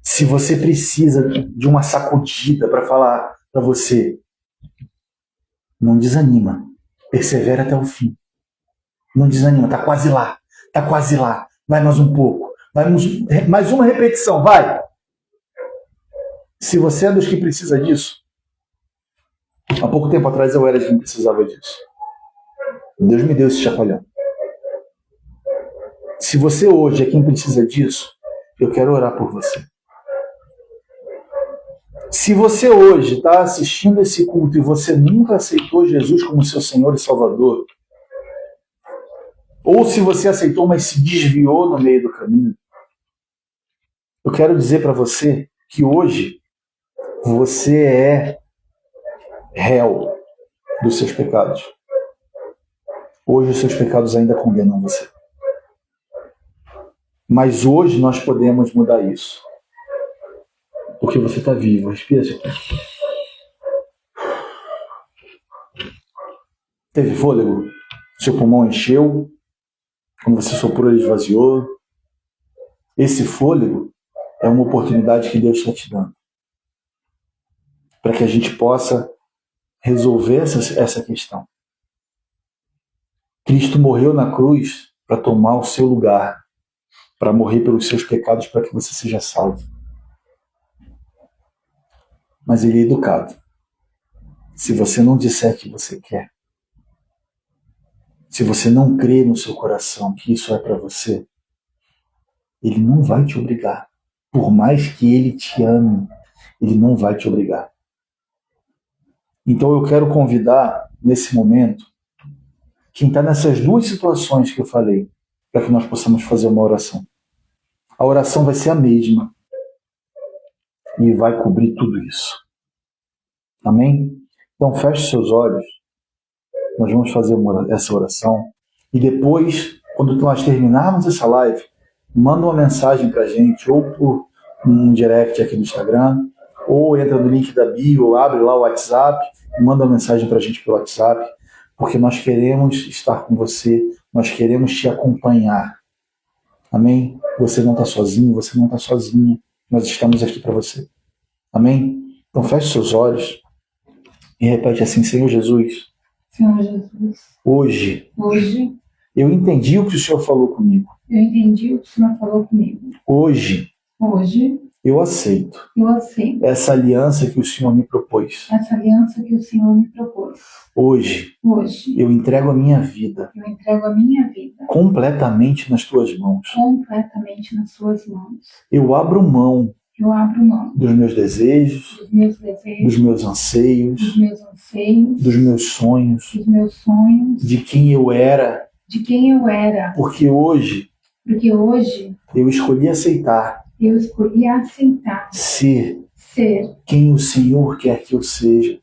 se você precisa de uma sacudida para falar para você, não desanima, persevera até o fim. Não desanima, tá quase lá, vai mais um pouco, mais uma repetição, vai. Se você é dos que precisa disso, há pouco tempo atrás eu era de quem precisava disso. Deus me deu esse chacoalhão. Se você hoje é quem precisa disso, eu quero orar por você. Se você hoje está assistindo esse culto e você nunca aceitou Jesus como seu Senhor e Salvador, ou se você aceitou, mas se desviou no meio do caminho, eu quero dizer para você que hoje você é réu dos seus pecados. Hoje os seus pecados ainda condenam você. Mas hoje nós podemos mudar isso. Porque você está vivo. Respira. Teve fôlego? Seu pulmão encheu? Quando você soprou, ele esvaziou? Esse fôlego é uma oportunidade que Deus está te dando. Para que a gente possa resolver essa questão. Cristo morreu na cruz para tomar o seu lugar, para morrer pelos seus pecados, para que você seja salvo. Mas ele é educado. Se você não disser que você quer, se você não crê no seu coração que isso é para você, ele não vai te obrigar. Por mais que ele te ame, ele não vai te obrigar. Então eu quero convidar, nesse momento, quem está nessas duas situações que eu falei, para que nós possamos fazer uma oração. A oração vai ser a mesma e vai cobrir tudo isso. Amém? Então feche seus olhos. Nós vamos fazer essa oração e depois, quando nós terminarmos essa live, manda uma mensagem para a gente, ou por um direct aqui no Instagram, ou entra no link da bio, ou abre lá o WhatsApp e manda uma mensagem para a gente pelo WhatsApp, porque nós queremos estar com você, nós queremos te acompanhar. Amém? Você não está sozinho, você não está sozinha. Nós estamos aqui para você. Amém? Então feche seus olhos e repete assim: Senhor Jesus, Senhor Jesus, hoje eu entendi o que o Senhor falou comigo. Eu entendi o que o Senhor falou comigo. Hoje eu aceito essa aliança que o Senhor me propôs. Essa aliança que o Senhor me propôs. Hoje eu entrego a minha vida. Completamente nas tuas mãos. Completamente nas suas mãos. Eu abro mão dos meus desejos, dos meus anseios, dos meus sonhos, de quem eu era. Porque hoje eu escolhi aceitar ser quem o Senhor quer que eu seja.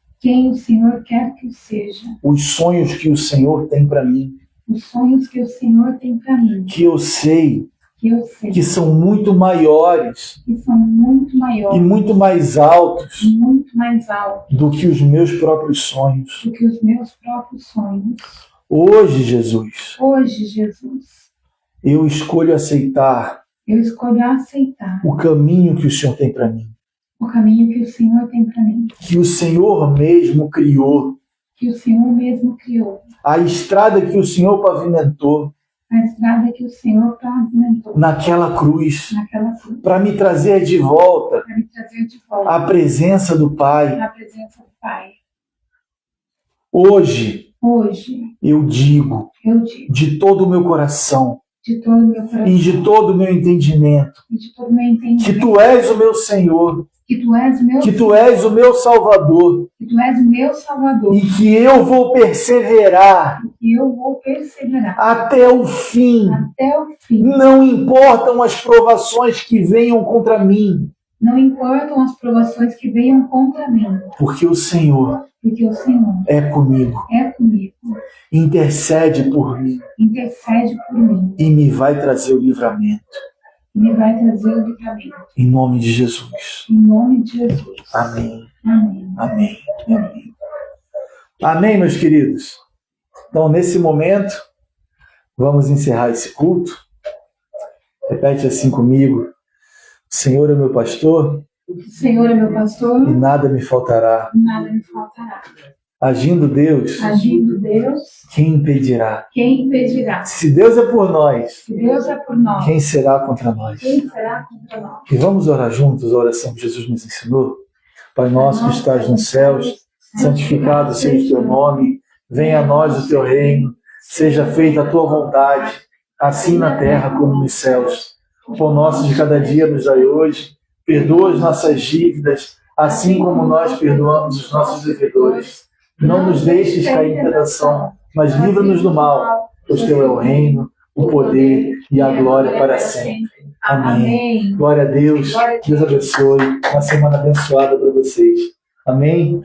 Os sonhos que o Senhor tem para mim. Que eu sei que são muito maiores e muito mais altos do que os meus próprios sonhos. Hoje, Jesus, eu escolho aceitar o caminho que o Senhor tem para mim. Que o Senhor mesmo criou. A estrada que o Senhor pavimentou. Naquela cruz. Para me trazer de volta a presença do Pai. Hoje eu digo de todo o meu coração e de todo o meu entendimento que Tu és o meu Senhor, que Tu és o meu Salvador e que eu vou perseverar até o fim. Não importam as provações que venham contra mim. Porque o Senhor é comigo. Intercede por mim. E me vai trazer o livramento. Em nome de Jesus. Amém. Amém. Amém. Amém, meus queridos. Então, nesse momento, vamos encerrar esse culto. Repete assim comigo: o Senhor é meu pastor. E nada me faltará. Agindo Deus, quem impedirá? Se Deus é por nós, quem será contra nós? E vamos orar juntos a oração que Jesus nos ensinou? Pai nosso que estás nos céus, santificado seja o teu nome, venha a nós o teu reino, seja feita a tua vontade, assim na terra como nos céus. O pão nosso de cada dia nos dai hoje, perdoa as nossas dívidas, assim como nós perdoamos os nossos devedores. Não nos deixes cair em tentação, mas livra-nos do mal, pois teu é o reino, o poder e a glória para sempre. Amém. Glória a Deus. Deus abençoe. Uma semana abençoada para vocês. Amém.